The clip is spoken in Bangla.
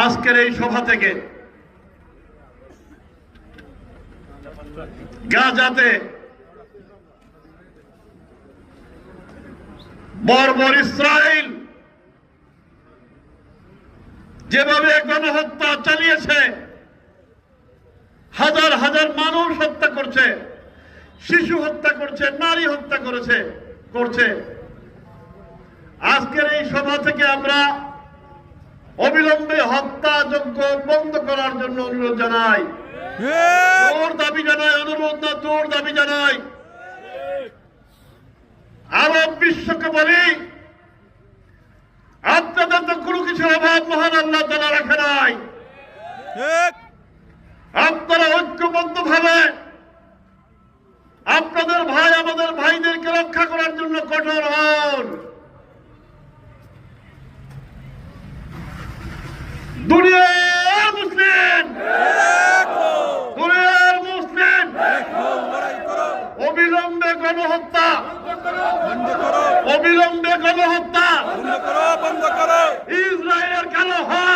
আজকের এই সভা থেকে গাজাতে বর্বর ইসরায়েল যেভাবে গণহত্যা চালিয়েছে, হাজার হাজার মানুষ হত্যা করছে, শিশু হত্যা করছে, নারী হত্যা করছে। আজকের এই সভা থেকে আমরা অবিলম্বে হত্যাযজ্ঞ বন্ধ করার জন্য অনুরোধ জানাই, জোর দাবি জানাই, অনুরোধ না জোর দাবি জানাই। আরব বিশ্বকে বলি, আপনাদের তো কোনো কিছুর অভাব মহান আল্লাহ তাআলা রাখে নাই। আপনারা ঐক্যবদ্ধ ভাবে আপনাদের ভাই আমাদের ভাইদেরকে রক্ষা করার জন্য কঠোর হন। দুনিয়ার মুসলিম অবিলম্বে গণহত্যা, ইসরায়েলের কালো হাত